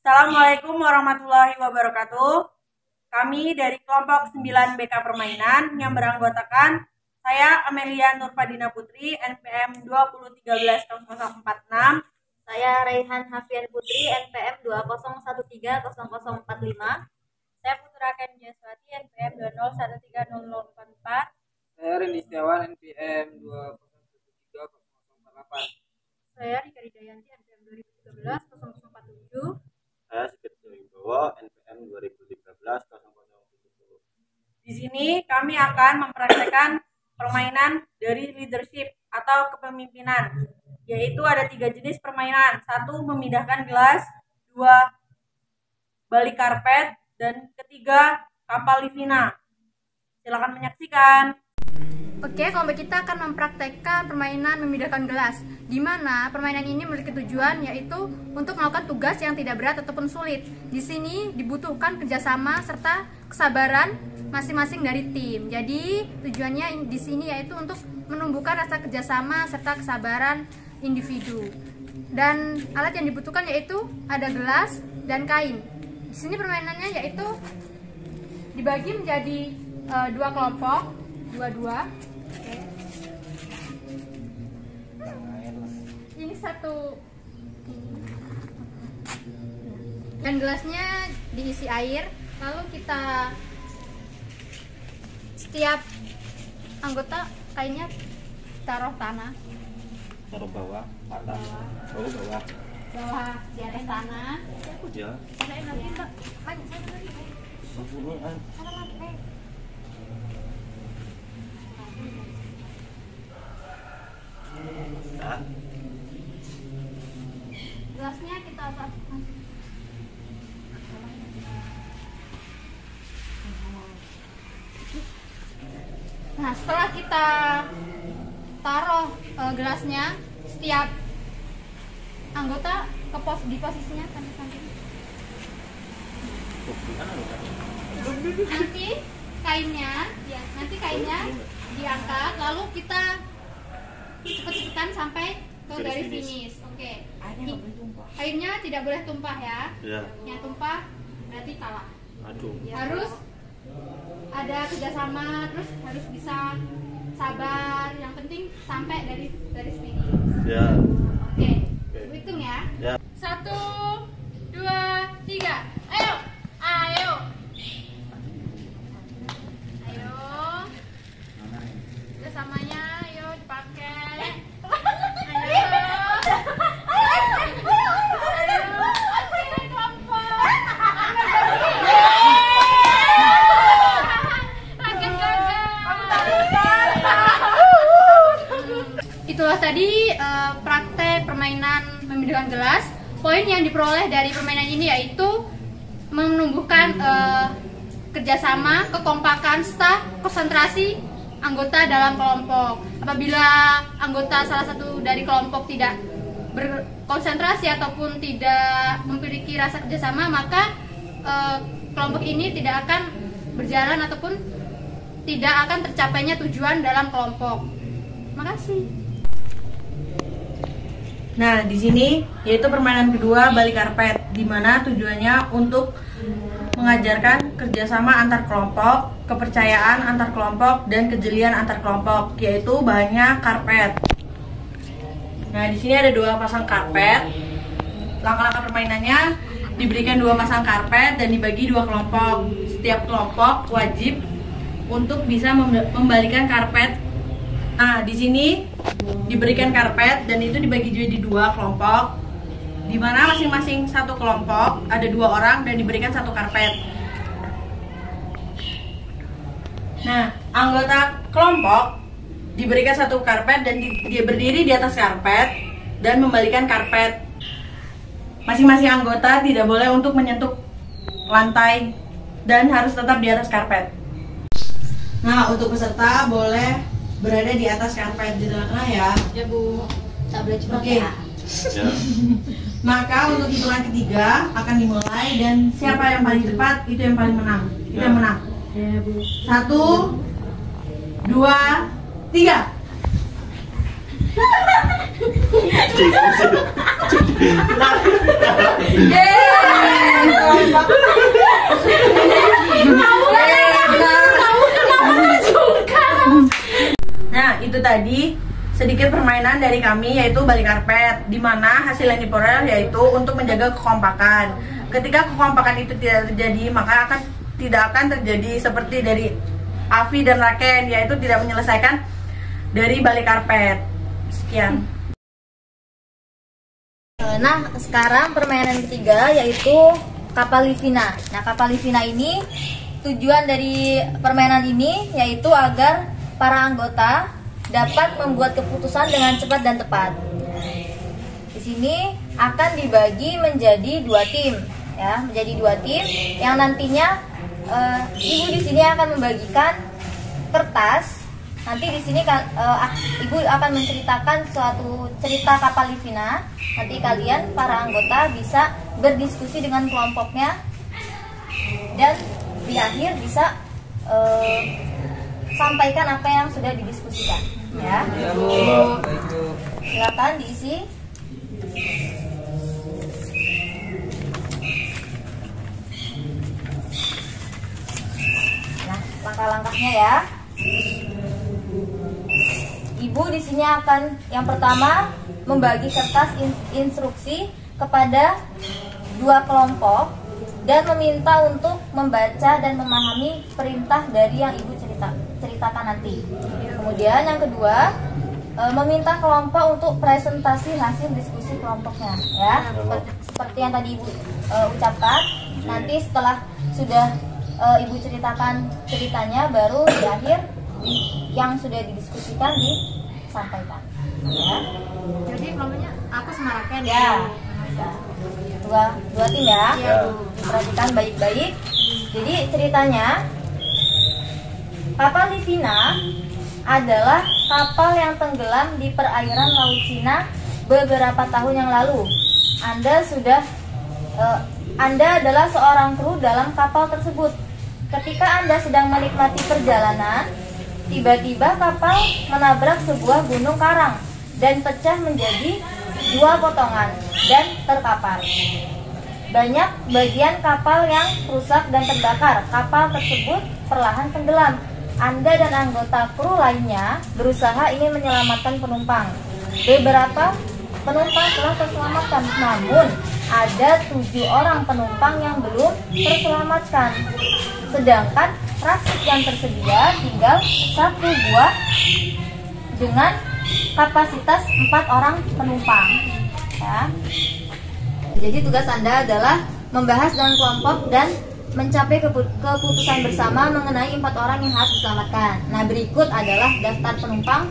Assalamualaikum warahmatullahi wabarakatuh. Kami dari kelompok 9 BK Permainan yang beranggotakan saya Amelia Nurfadina Putri, NPM 20130046. Saya Raihan Hafian Putri, NPM 20130045. Saya Putra Ken Jaswati, NPM 2013044. Saya Rendi Setiawan, NPM 2013048. Saya Rika Ridayanti, NPM 2013-0047. Saya Sigit Wibowo, NPM 2013-0070. Di sini kami akan mempraktekkan permainan dari leadership atau kepemimpinan, yaitu ada 3 jenis permainan. 1. Memindahkan gelas, 2. balik karpet, dan 3. kapal Livina. Silakan menyaksikan. Oke, kelompok kita akan mempraktekkan permainan memindahkan gelas, di mana permainan ini memiliki tujuan yaitu untuk melakukan tugas yang tidak berat ataupun sulit. Di sini dibutuhkan kerjasama serta kesabaran masing-masing dari tim. Jadi tujuannya di sini yaitu untuk menumbuhkan rasa kerjasama serta kesabaran individu. Dan alat yang dibutuhkan yaitu ada gelas dan kain. Di sini permainannya yaitu dibagi menjadi 2 kelompok, 2-2. Oke. Ini satu, dan gelasnya diisi air. Lalu kita setiap anggota kainnya taruh tanah, Taruh bawah, atas. Oh, bawah. bawah di atas tanah. Aku aja. Saya nanti Mbak, lagi saya lagi. Nah, Gelasnya kita taruh. Nah, setelah kita taruh gelasnya, setiap anggota di posisinya samping-samping. Nanti kainnya diangkat, lalu kita cepet-cepetan sampai ke garis finish. Oke. Airnya tidak boleh tumpah ya. ya. Yang tumpah berarti kalah. Aduh. Harus ada kerjasama, terus harus bisa sabar. Yang penting sampai dari garis finish. Ya. Oke. Hitung ya. Ya. 1, 2, 3. Ayo. Ayo. Ayo. Kerjasamanya ayo dipakai. Itulah tadi praktek permainan memindahkan gelas. Poin yang diperoleh dari permainan ini yaitu menumbuhkan kerjasama, kekompakan, serta konsentrasi anggota dalam kelompok. Apabila anggota salah satu dari kelompok tidak berkonsentrasi ataupun tidak memiliki rasa kerjasama, maka kelompok ini tidak akan berjalan ataupun tidak akan tercapainya tujuan dalam kelompok. Makasih. Nah, di sini yaitu permainan kedua, balik karpet, di mana tujuannya untuk mengajarkan kerjasama antar kelompok, kepercayaan antar kelompok, dan kejelian antar kelompok, yaitu bahannya karpet. Nah, di sini ada 2 pasang karpet. Langkah-langkah permainannya diberikan 2 pasang karpet dan dibagi 2 kelompok. Setiap kelompok wajib untuk bisa membalikan karpet. Nah, di sini diberikan karpet dan itu dibagi jadi 2 kelompok, di mana masing-masing satu kelompok ada 2 orang dan diberikan 1 karpet. Nah, anggota kelompok diberikan 1 karpet dan dia berdiri di atas karpet dan membalikan karpet. Masing-masing anggota tidak boleh untuk menyentuh lantai dan harus tetap di atas karpet. Nah, untuk peserta boleh berada di atas karpet di tengah-tengah ya. Ya Bu, tak boleh cepat. Oke. Ya. Ya. Maka untuk hitungan ketiga akan dimulai dan siapa yang paling cepat itu yang paling menang. Itu yang menang. Ya Bu. 1, 2, 3. Yeay! Nah, itu tadi sedikit permainan dari kami, yaitu balik karpet, di mana hasil yang diperoleh yaitu untuk menjaga kekompakan. Ketika kekompakan itu tidak terjadi, maka tidak akan terjadi seperti dari Afi dan Raken, yaitu tidak menyelesaikan dari balik karpet. Sekian. Nah, sekarang permainan ketiga yaitu Kapalivina. Nah, Kapalivina ini tujuan dari permainan ini yaitu agar para anggota dapat membuat keputusan dengan cepat dan tepat. Di sini akan dibagi menjadi dua tim, ya, menjadi dua tim yang nantinya ibu di sini akan membagikan kertas. Nanti di sini ibu akan menceritakan suatu cerita Kapalivina. Nanti kalian para anggota bisa berdiskusi dengan kelompoknya dan di akhir bisa sampaikan apa yang sudah didiskusikan, ya. Silakan diisi. Nah, langkah-langkahnya ya. Ibu di sini akan yang pertama membagi kertas instruksi kepada dua kelompok dan meminta untuk membaca dan memahami perintah dari yang ibu ceritakan nanti. Kemudian yang kedua, meminta kelompok untuk presentasi hasil diskusi kelompoknya, ya. Seperti yang tadi ibu ucapkan. Nanti setelah sudah ibu ceritakan ceritanya, baru di akhir yang sudah didiskusikan disampaikan, ya. Jadi kelompoknya aku sama Raken Ya, dua tim ya. Iya, Bu. Perhatikan baik-baik. Jadi ceritanya, Kapalivina adalah kapal yang tenggelam di perairan Laut Cina beberapa tahun yang lalu. Anda adalah seorang kru dalam kapal tersebut. Ketika Anda sedang menikmati perjalanan, tiba-tiba kapal menabrak sebuah gunung karang dan pecah menjadi dua potongan dan terkapar. Banyak bagian kapal yang rusak dan terbakar. Kapal tersebut perlahan tenggelam. Anda dan anggota kru lainnya berusaha ingin menyelamatkan penumpang. Beberapa penumpang telah terselamatkan, namun ada 7 orang penumpang yang belum terselamatkan. Sedangkan rakit yang tersedia tinggal 1 buah dengan kapasitas 4 orang penumpang, ya. Jadi tugas Anda adalah membahas dengan kelompok dan mencapai keputusan bersama mengenai 4 orang yang harus diselamatkan. Nah, berikut adalah daftar penumpang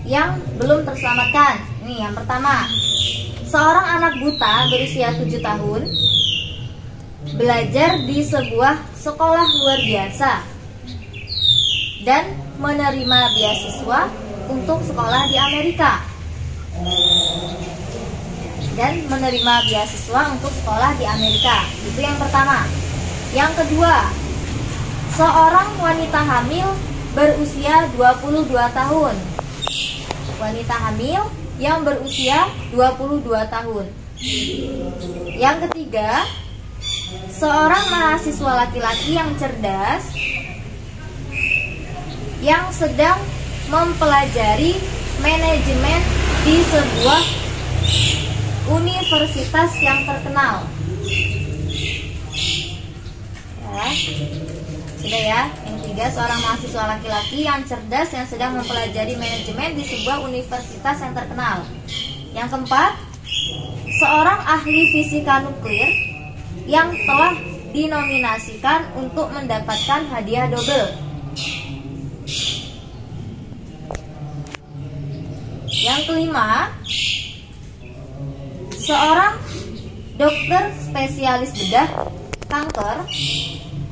yang belum terselamatkan. Ini yang pertama, seorang anak buta berusia 7 tahun belajar di sebuah sekolah luar biasa dan menerima beasiswa untuk sekolah di Amerika. Itu yang pertama. Yang kedua, seorang wanita hamil berusia 22 tahun. Wanita hamil yang berusia 22 tahun. Yang ketiga, seorang mahasiswa laki-laki yang cerdas yang sedang mempelajari manajemen di sebuah universitas yang terkenal. Ya, sudah ya. Yang ketiga, seorang mahasiswa laki-laki yang cerdas yang sedang mempelajari manajemen di sebuah universitas yang terkenal. Yang keempat, seorang ahli fisika nuklir yang telah dinominasikan untuk mendapatkan hadiah double. Yang kelima, seorang dokter spesialis bedah kanker.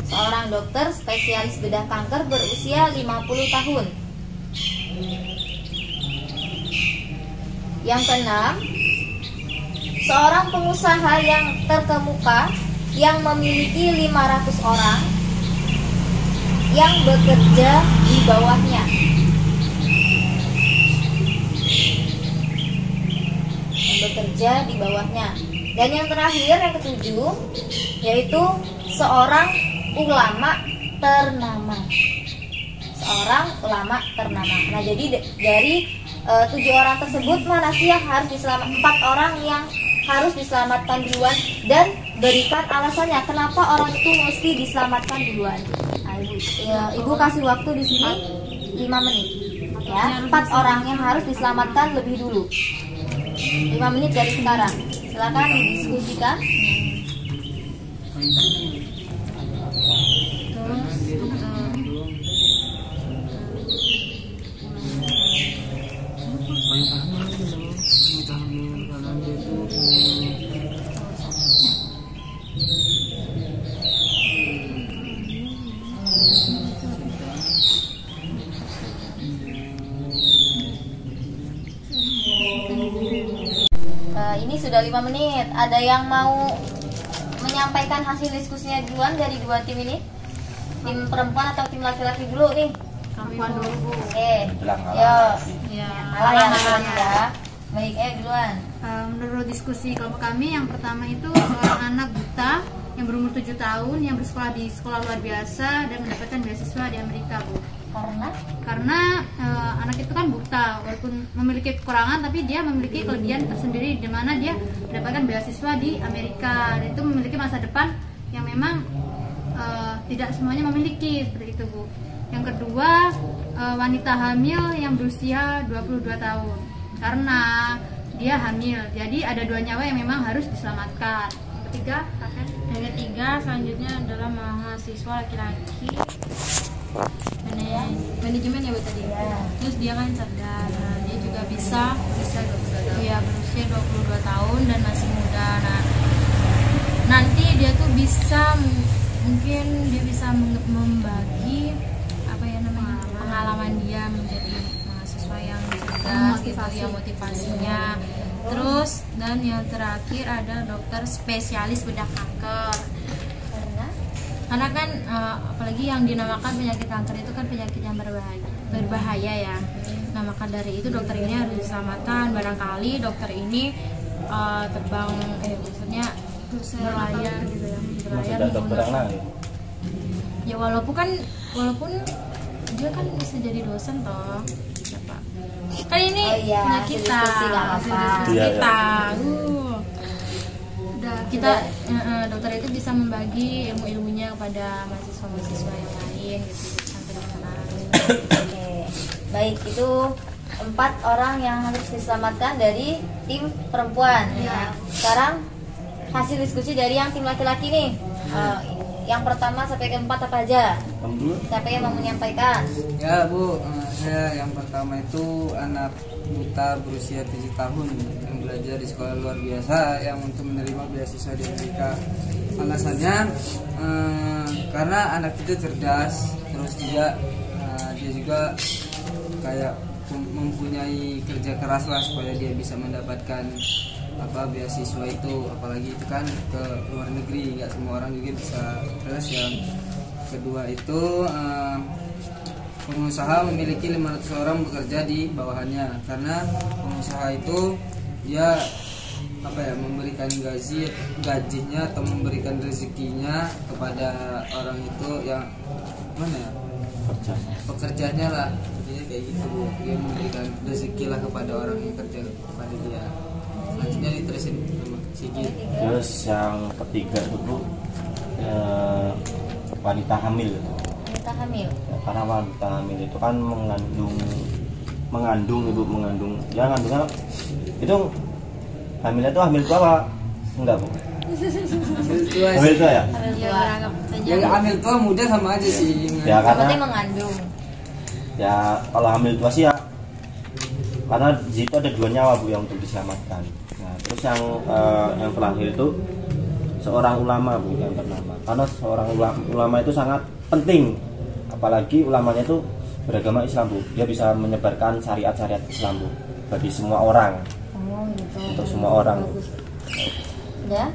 Seorang dokter spesialis bedah kanker berusia 50 tahun. Yang keenam, seorang pengusaha yang terkemuka yang memiliki 500 orang yang bekerja di bawahnya. Dan yang terakhir, yang ketujuh, yaitu seorang ulama ternama. Seorang ulama ternama. Nah, jadi dari 7 orang tersebut, mana sih yang harus diselamatkan? 4 orang yang harus diselamatkan duluan, dan berikan alasannya kenapa orang itu mesti diselamatkan duluan. Nah, Ibu kasih waktu di sini 5 menit. Ya, 4 orang yang harus diselamatkan lebih dulu. 5 menit dari sekarang. Silakan didiskusikan. Ini sudah 5 menit. Ada yang mau menyampaikan hasil diskusinya duluan dari 2 tim ini? Tim perempuan atau tim laki-laki dulu nih? Perempuan dulu, Bu. Oke. Yo. Kalah ya. Baik, duluan. Menurut diskusi kelompok kami, yang pertama itu seorang anak buta yang berumur 7 tahun yang bersekolah di sekolah luar biasa dan mendapatkan beasiswa di Amerika, Bu. Karena anak itu kan buta, walaupun memiliki kekurangan, tapi dia memiliki kelebihan tersendiri di mana dia mendapatkan beasiswa di Amerika, dan itu memiliki masa depan yang memang tidak semuanya memiliki, seperti itu, Bu. Yang kedua, wanita hamil yang berusia 22 tahun karena dia hamil, jadi ada 2 nyawa yang memang harus diselamatkan. Ketiga, Yang ketiga selanjutnya adalah mahasiswa laki-laki manajemen ya Bu tadi. Terus dia kan cerdas, nah, dia juga bisa 22 tahun. Ya, berusia 22 tahun dan masih muda. Nah, nanti dia tuh bisa mungkin dia bisa membagi apa ya namanya pengalaman dia menjadi mahasiswa yang cerdas gitu ya, motivasinya. Terus dan yang terakhir ada dokter spesialis bedah kanker. Karena kan apalagi yang dinamakan penyakit kanker itu kan penyakit yang berbahaya ya. Nah, maka dari itu dokter ini harus diselamatkan. Barangkali dokter ini terbang maksudnya berlayar gitu ya. Berlayar menggunakan. Ya walaupun dia kan bisa jadi dosen toh. Siapa? Kan ini punya kita. Kita dokter itu bisa membagi ilmu-ilmunya kepada mahasiswa-mahasiswa yang lain gitu sampai di sana. Oke. Baik, itu 4 orang yang harus diselamatkan dari tim perempuan. Ya. Sekarang hasil diskusi dari yang tim laki-laki nih. Yang pertama sampai ke 4 apa aja? Siapa yang mau menyampaikan? Ya Bu, saya yang pertama itu anak buta berusia 7 tahun yang belajar di sekolah luar biasa yang untuk menerima beasiswa di Amerika. Alasannya karena anak itu cerdas, terus dia juga kayak mempunyai kerja keras lah supaya dia bisa mendapatkan beasiswa itu, apalagi itu kan ke luar negeri, nggak semua orang juga bisa. Terus yang kedua itu pengusaha memiliki 500 orang bekerja di bawahannya, karena pengusaha itu dia memberikan gajinya atau memberikan rezekinya kepada orang itu yang pekerjanya lah, jadi kayak gitu Bu. Dia memberikan rezeki lah kepada orang yang kerja kepada dia. Selanjutnya diterusin sama Sigit. Terus yang ketiga itu Bu, wanita hamil. Wanita hamil. Ya, karena wanita hamil itu kan mengandung ya, ngandungnya itu hamilnya itu hamil tua apa enggak Bu? Hamil tua ya? Ya hamil tua muda sama aja sih. Ya karena mengandung. Ya kalau hamil tua sih ya, karena di situ ada 2 nyawa Bu yang untuk diselamatkan. Nah, terus yang terakhir itu seorang ulama Bu yang ternama. Karena seorang ulama itu sangat penting, apalagi ulamanya itu beragama Islam Bu. Dia bisa menyebarkan syariat-syariat Islam Bu bagi semua orang. Gitu. Untuk semua orang. Udah?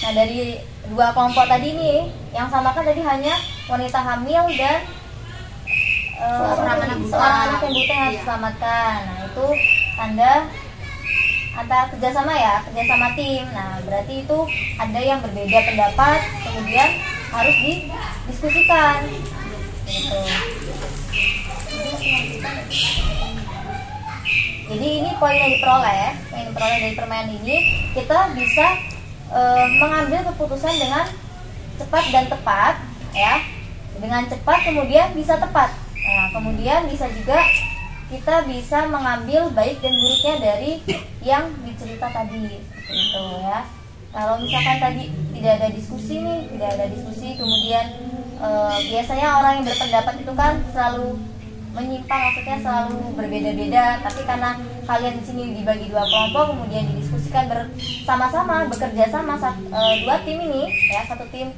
Nah, dari 2 kelompok tadi nih, yang sama kan tadi hanya wanita hamil dan seorang anak yang buta yang harus diselamatkan. Nah, itu tanda antar kerjasama ya, kerjasama tim. Nah, berarti itu ada yang berbeda pendapat, kemudian harus didiskusikan. Gitu. Jadi ini poin yang diperoleh dari permainan ini, kita bisa mengambil keputusan dengan cepat dan tepat, ya. Dengan cepat kemudian bisa tepat. Nah, kemudian bisa juga kita bisa mengambil baik dan buruknya dari yang dicerita tadi, gitu ya. Kalau misalkan tadi tidak ada diskusi kemudian biasanya orang yang berpendapat itu kan selalu menyimpang, maksudnya selalu berbeda-beda. Tapi karena kalian di sini dibagi dua kelompok, kemudian didiskusikan bersama-sama, bekerja sama, dua tim ini, ya, satu tim,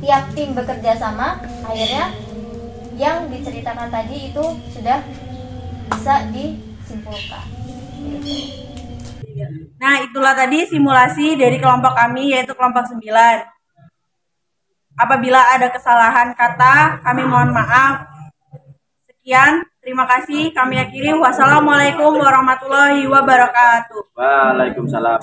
tiap tim bekerja sama, akhirnya yang diceritakan tadi itu sudah bisa disimpulkan. Nah, itulah tadi simulasi dari kelompok kami, yaitu kelompok 9. Apabila ada kesalahan kata, kami mohon maaf. Sekian, terima kasih. Kami akhiri. Wassalamualaikum warahmatullahi wabarakatuh. Waalaikumsalam.